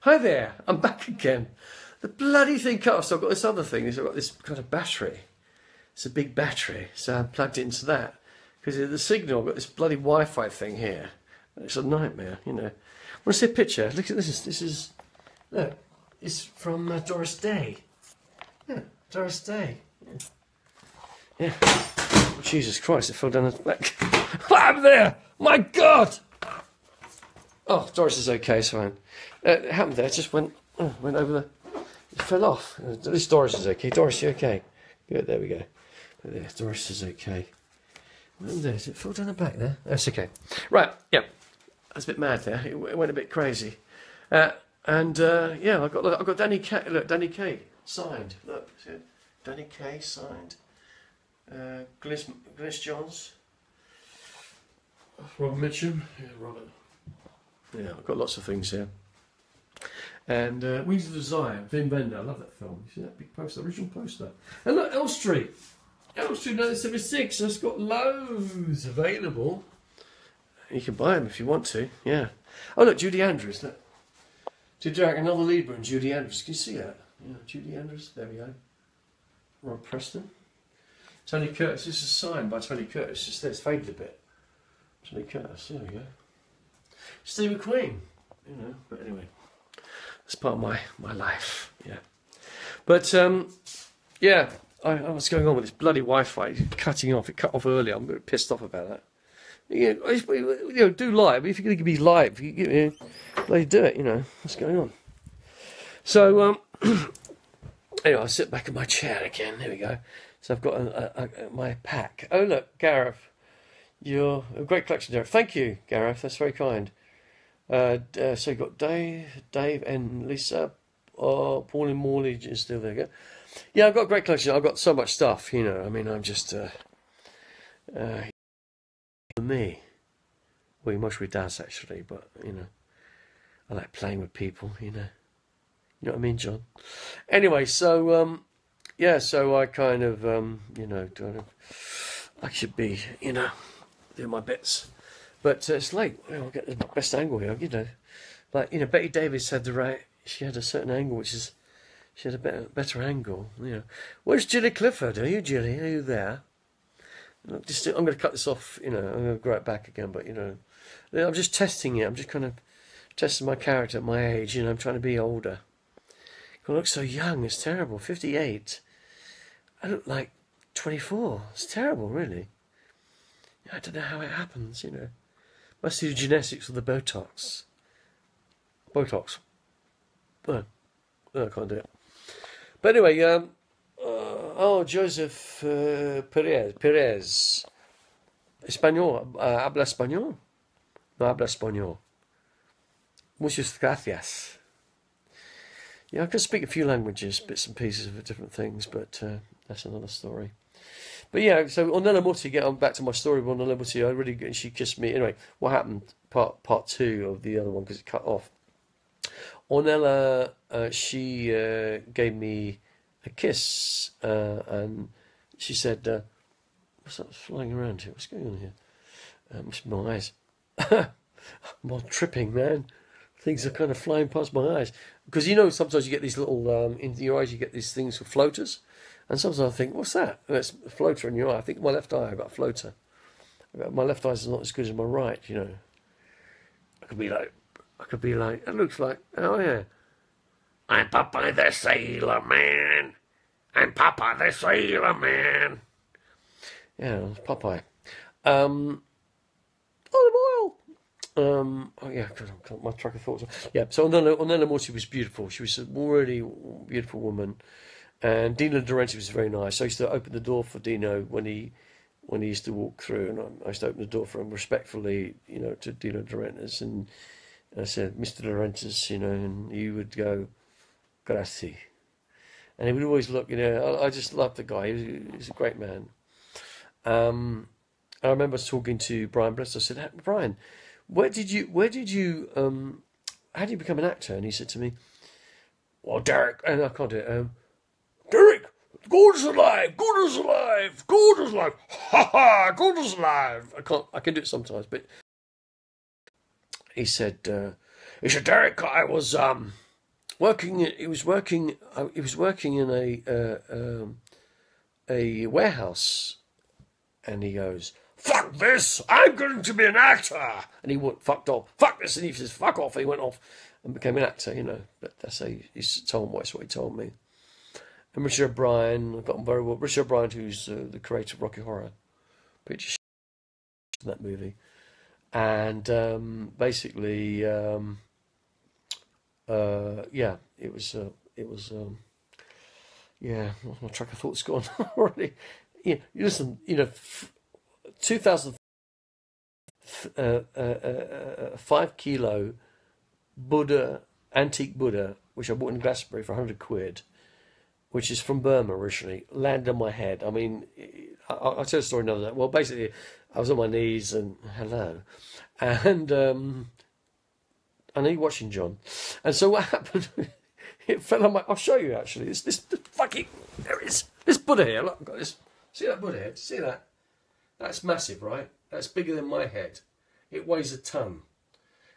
Hi there, I'm back again. The bloody thing cut off, so I've got this other thing. I've got this kind of battery. It's a big battery, so I plugged it into that. Because the signal, I've got this bloody Wi-Fi thing here. It's a nightmare, you know. Want to see a picture? Look at this. This is, look, it's from Doris Day. Yeah, Doris Day. Yeah. Oh, Jesus Christ, it fell down the back. What happened there? My God! Oh, Doris is okay, it's fine. It happened there, it just went over the... It fell off. At least Doris is okay. Doris, you okay? Good, there we go. There, Doris is okay. What happened there? Does it fall down the back there? That's okay. Right, yeah. That's a bit mad there. It went a bit crazy. Yeah, I've got Danny K. Look, Danny K. signed. Look, see it? Danny K. signed. Glynis Johns. Robert Mitchum. Yeah, Robert. Yeah, I've got lots of things here. And Wings of Desire, Vin Vendor. I love that film. You see that big poster, original poster. And look, Elstree. Elstree 1976. It's got loads available. You can buy them if you want to. Yeah. Oh look, Judy Andrews. Look. Another lead in Judy Andrews. Can you see that? Yeah, Judy Andrews. There we go. Rob Preston. Tony Curtis. This is signed by Tony Curtis. It's faded a bit. Tony Curtis. There we go. Steve McQueen. You know. But anyway, it's part of my life. Yeah. But yeah. What's going on with this bloody Wi-Fi? It's cutting off. It cut off earlier. I'm a bit pissed off about that. You know, do live. If you're going to be live, you do it. You know what's going on. So anyway, I'll sit back in my chair again. There we go. So I've got my pack. Oh look, Gareth, you're a great collection, Gareth. Thank you, Gareth. That's very kind. So you've got Dave, and Lisa. Paul and Morley is still there. Yeah, I've got a great collection. I've got so much stuff. You know, I mean, I'm just me. Well, he mostly does actually, but you know, I like playing with people. You know what I mean, John. Anyway, so yeah, so I kind of you know, I should be, you know, doing my bits, but it's late. I'll get the best angle here. You know, like you know, Betty Davis had the right. She had a certain angle, which is she had a better angle. You know, where's Gilly Clifford? Are you Gilly? Are you there? I'm going to cut this off, you know, I'm going to grow it back again, but, you know, I'm just testing it. I'm just kind of testing my character at my age, you know, I'm trying to be older. I look so young, it's terrible, 58. I look like 24, it's terrible, really. I don't know how it happens, you know. Must be the genetics of the Botox. Oh, I can't do it. But anyway, Joseph Perez. Español. Habla español? No habla español. Muchas gracias. Yeah, I can speak a few languages, bits and pieces of different things, but that's another story. But yeah, so Ornella Muti, get on back to my story with Ornella Muti, she kissed me. Anyway, what happened? Part two of the other one, because it cut off. Ornella, she gave me a kiss, and she said, what's that flying around here? What's going on here? Must be my eyes. I'm all tripping, man. Things are kind of flying past my eyes. Because you know, sometimes you get these little, in your eyes you get these things for floaters. And sometimes I think, what's that? And it's a floater in your eye. I think my left eye, I've got a floater. My left eye is not as good as my right, you know. I could be like, it looks like, oh yeah. I'm Popeye the Sailor Man. I'm Popeye the Sailor Man. Yeah, it's Popeye. Olive oil. Oh yeah, my track of thoughts. Yeah, so Ornella Muti was beautiful. She was a really beautiful woman. And Dino De Laurentiis was very nice. I used to open the door for Dino when he used to walk through, and I used to open the door for him respectfully, you know, to Dino De Laurentiis. And I said, Mr. De Laurentiis, you know, and he would go, grazie. And he would always look, you know, I just loved the guy. He was a great man. I remember talking to Brian Bless. I said, hey, Brian, how did you become an actor? And he said to me, well, Derek, and I can't do it, Derek, God is alive, God is alive, God is alive, ha ha, God is alive. I can do it sometimes, but he said, Derek, I was working. He was working. He was working in a warehouse, and he goes, "Fuck this! I'm going to be an actor." And he fucked off. Fuck this! And he says, "Fuck off!" And he went off and became an actor. You know, but that's how he's told me. That's what he told me. And Richard O'Brien, I've got him very well. Richard O'Brien, who's the creator of Rocky Horror Picture Show, in that movie, and basically, yeah, it was, yeah. My track of thought's gone already. Yeah, listen, 2000, 5 kilo Buddha, antique Buddha, which I bought in Glastonbury for 100 quid. Which is from Burma originally, landed on my head. I mean, I'll tell a story another day. Well, basically, I was on my knees and hello. And I know you're watching, John. And so what happened, it fell on my... I'll show you, actually. This fucking... There it is. This Buddha here. Look, I've got this. See that Buddha here? See that? That's massive, right? That's bigger than my head. It weighs a ton.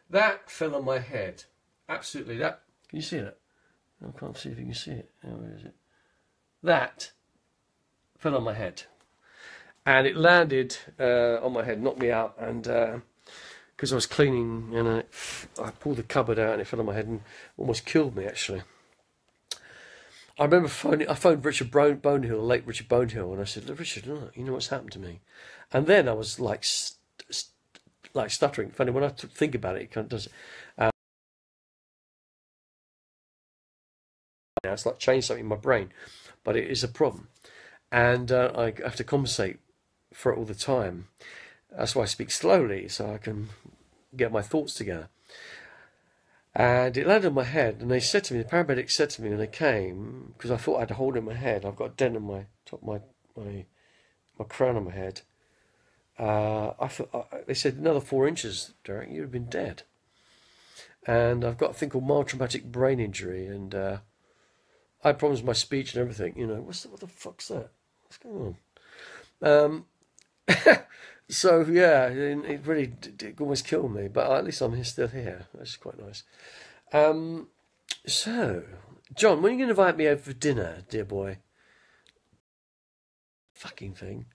That fell on my head. Absolutely. That... Can you see that? I can't see if you can see it. Oh, where is it? That fell on my head, and it landed on my head, knocked me out, and because I was cleaning, and I pulled the cupboard out, and it fell on my head and almost killed me. Actually, I remember I phoned Richard Bonehill, late Richard Bonehill, and I said, "Look, Richard, you know what's happened to me?" And then I was like stuttering. Funny when I think about it, it kind of does. It's like changed something in my brain, but it is a problem, and I have to compensate for it all the time. That's why I speak slowly, so I can get my thoughts together. And it landed on my head, and they said to me, the paramedics said to me when they came, because I thought I had a hole in my head. I've got a dent on my top, my crown on my head. They said another 4 inches, Derek, you'd have been dead. And I've got a thing called mild traumatic brain injury, and I had problems with my speech and everything. You know, what the fuck's that? What's going on? So yeah, it really did almost kill me, but at least I'm still here. That's quite nice. So, John, when are you going to invite me over for dinner, dear boy? Fucking thing.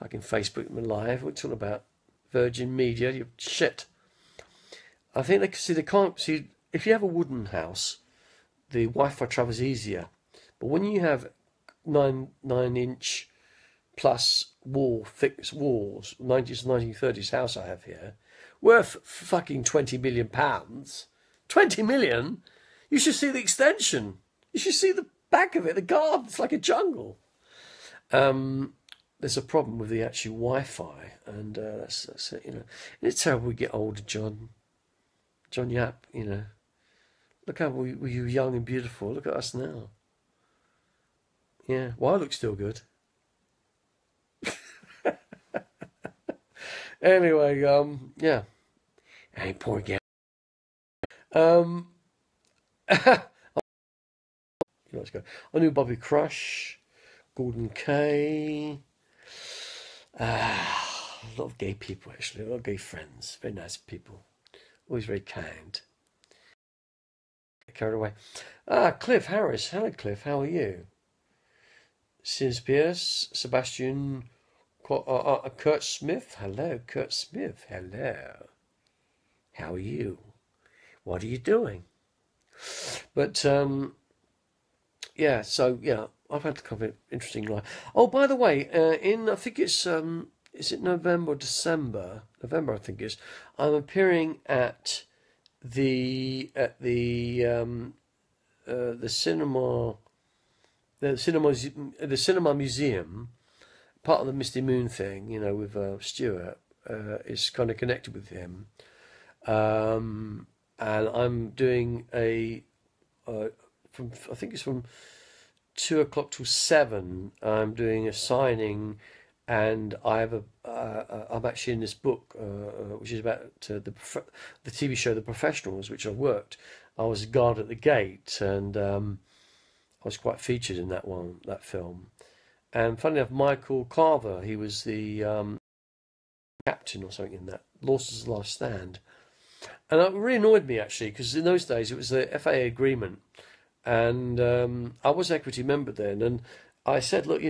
Fucking Facebook Live. What's it all about? Virgin Media. You shit. I think they can't see if you have a wooden house. The Wi-Fi travels easier, but when you have 9-inch plus thickness walls, 90s, 1930s house I have here, worth fucking £20 million. 20 million? You should see the extension. You should see the back of it. The garden. It's like a jungle. There's a problem with the actual Wi-Fi, and that's it. You know, and it's how we get older, John. John Yap. You know. Look how we were young and beautiful. Look at us now. Yeah, well, I look still good. Anyway, yeah. Hey, poor guy. Let's go. I knew Bobby Crush, Gordon Kay. A lot of gay people, actually. A lot of gay friends. Very nice people. Always very kind. Carried away. Cliff Harris. Hello, Cliff. How are you? Sims Pierce. Sebastian. Kurt Smith. Hello, Kurt Smith. Hello. How are you? What are you doing? But, yeah, so, yeah, I've had kind of an interesting life. Oh, by the way, I think it's, is it November or December? November, I think it is. I'm appearing at the cinema museum, part of the Misty Moon thing, you know, with Stuart, is kind of connected with him, and I'm doing I think it's from 2 o'clock till 7. I'm doing a signing, and I have I'm actually in this book, which is about the TV show The Professionals, which I worked. I was a guard at the gate, and I was quite featured in that film. And funny enough, Michael Carver, he was the captain or something in that, Lawson's Last Stand. And it really annoyed me, actually, because in those days it was the FAA agreement. And I was equity member then. And I said, look,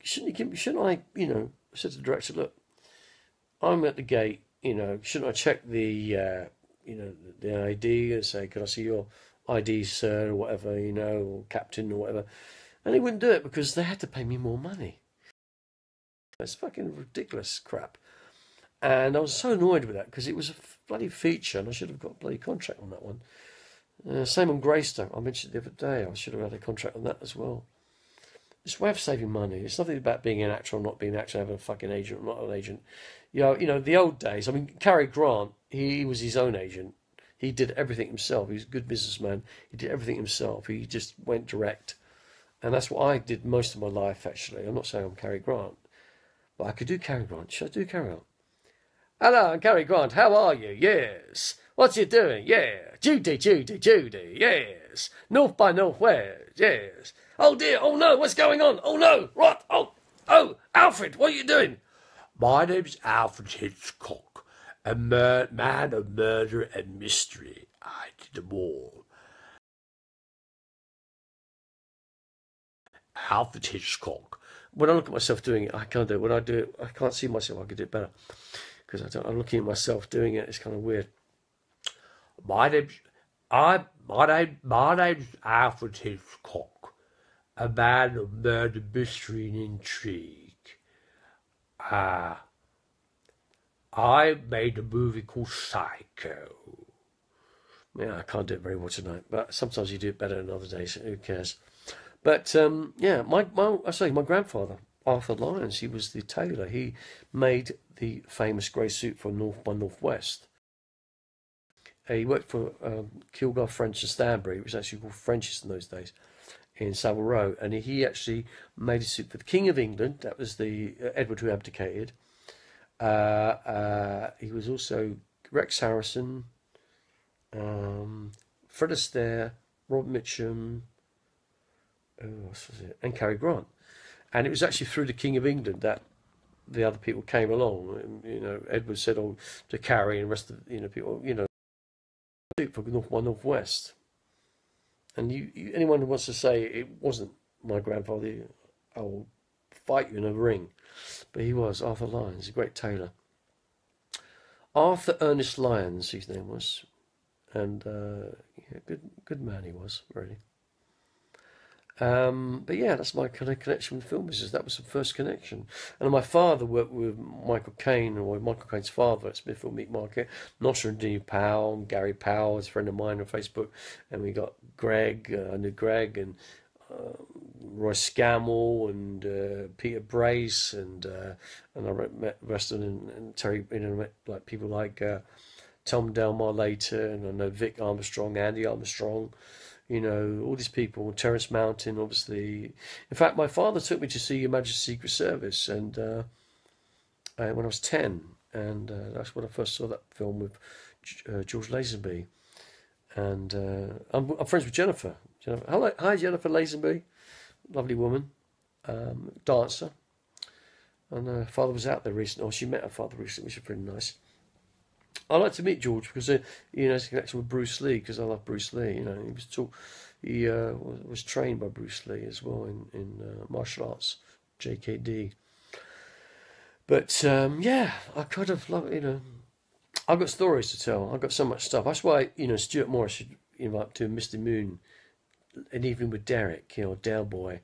shouldn't I, I said to the director, look, I'm at the gate, shouldn't I check the ID and say, can I see your ID, sir, or whatever, or captain or whatever. And he wouldn't do it because they had to pay me more money. It's fucking ridiculous crap. And I was so annoyed with that because it was a bloody feature and I should have got a bloody contract on that one. Same on Greystoke. I mentioned it the other day. I should have had a contract on that as well. It's a way of saving money. It's nothing about being an actor or not being an actor, having a fucking agent or not an agent. The old days. I mean, Cary Grant, he was his own agent. He did everything himself. He was a good businessman. He did everything himself. He just went direct. And that's what I did most of my life, actually. I'm not saying I'm Cary Grant, but I could do Cary Grant. Should I do Cary Grant? Hello, I'm Cary Grant. How are you? Yes. What's you doing? Yeah. Judy. Yes. North by Northwest. Yes. Oh dear. Oh no. What's going on? Oh no. What? Oh, Alfred. What are you doing? My name's Alfred Hitchcock, a man of murder and mystery. I did them all. Alfred Hitchcock. When I look at myself doing it, I can't do it. When I do it, I can't see myself. I could do it better because I'm looking at myself doing it. It's kind of weird. My name's Alfred Hitchcock, a man of murder, mystery, and intrigue. I made a movie called Psycho. Yeah, I can't do it very well tonight, but sometimes you do it better than other days. Who cares? But my grandfather, Arthur Lyons, he was the tailor. He made the famous grey suit for North by Northwest. He worked for Kilgar French and Stanbury, which was actually called French's in those days, in Savile Row. And he actually made a suit for the King of England. That was the Edward who abdicated. He was also Rex Harrison, Fred Astaire, Rob Mitchum, who else was it? And Cary Grant. And it was actually through the King of England that the other people came along. And, Edward said, to Cary and the rest of people, for North by Northwest. And anyone who wants to say it wasn't my grandfather, I will fight you in a ring. But he was Arthur Lyons, a great tailor. Arthur Ernest Lyons, his name was. And good man he was, really. But yeah, that's my kind of connection with film business. That was the first connection. And my father worked with Michael Caine, or Michael Caine's father at Smithfield Meat Market. Nosher and Dean Powell, Gary Powell is a friend of mine on Facebook. And we got Greg, I knew Greg, and Roy Scammell, and Peter Brace, and I met Weston and Terry, met like people like Tom Delmar later, and I know Vic Armstrong, Andy Armstrong. All these people, Terence Mountain, obviously. In fact, my father took me to see Your Majesty's Secret Service, and when I was 10, and that's when I first saw that film with George Lazenby. And I'm friends with Jennifer. Hello, hi Jennifer Lazenby, lovely woman, dancer. And her father was out there recently, or she met her father recently, which is pretty nice. I like to meet George because it's a connection with Bruce Lee, because I love Bruce Lee. He was trained by Bruce Lee as well in martial arts, JKD. But I kind of love I've got stories to tell. I've got so much stuff. That's why Stuart Morris should invite to Mr. Moon, an evening with Derek, Dale Boy,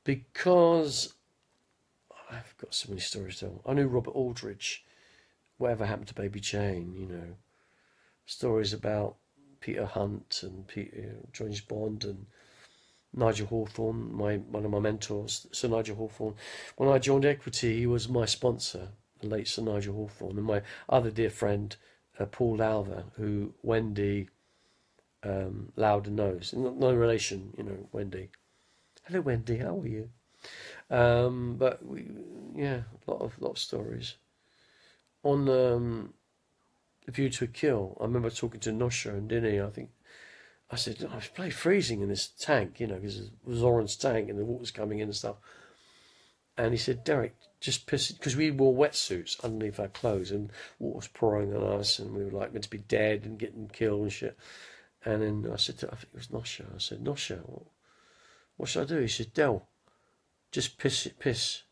because I've got so many stories to tell. I knew Robert Aldridge. Whatever happened to Baby Jane, stories about Peter Hunt and James Bond and Nigel Hawthorne, one of my mentors, Sir Nigel Hawthorne. When I joined Equity, he was my sponsor, the late Sir Nigel Hawthorne, and my other dear friend, Paul Lowther, who Wendy Lowder knows. No relation, Wendy. Hello, Wendy, how are you? But a lot of stories. On The View to a Kill, I remember talking to Nosher and Dinny. I said, I was bloody freezing in this tank, because it was Oran's tank and the water's coming in and stuff. And he said, Derek, just piss it, because we wore wetsuits underneath our clothes and water was pouring on us and we were like meant to be dead and getting killed and shit. And then I said, I think it was Nosha. I said, Nosha, what should I do? He said, Del, just piss.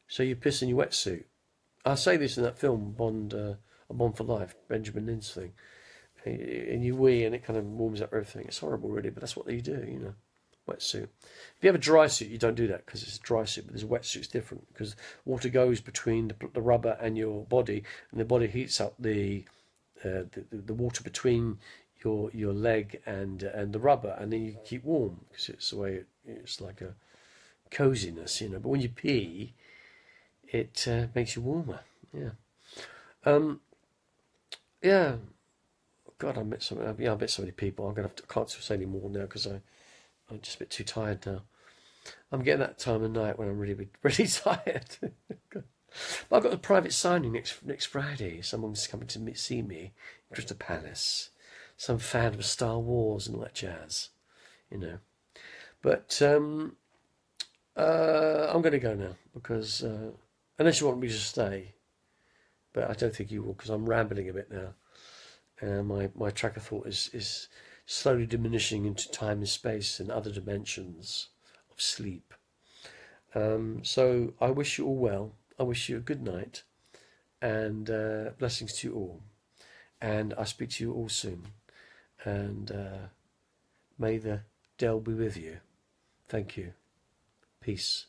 So you piss in your wetsuit. I say this in that film, Bond, A Bond for Life, Benjamin Lin's thing. And you wee and it kind of warms up everything. It's horrible, really, but that's what you do, you know. Wetsuit. If you have a dry suit, you don't do that because it's a dry suit, but there's a wetsuit's different because water goes between the rubber and your body, and the body heats up the water between your leg and the rubber, and then you keep warm because it's the way it's like a coziness, you know. But when you pee, it makes you warmer. Yeah. Yeah. God, I met so many. Yeah, I met so many people. I can't say any more now because I'm just a bit too tired now. I'm getting that time of night when I'm really tired. But I've got a private signing next Friday. Someone's coming to see me in Crystal Palace. Some fan of Star Wars and all that jazz, you know. But I'm going to go now because unless you want me to stay, but I don't think you will because I'm rambling a bit now. My track of thought is slowly diminishing into time and space and other dimensions of sleep. So I wish you all well. I wish you a good night and blessings to you all. And I'll speak to you all soon. And may the Del be with you. Thank you. Peace.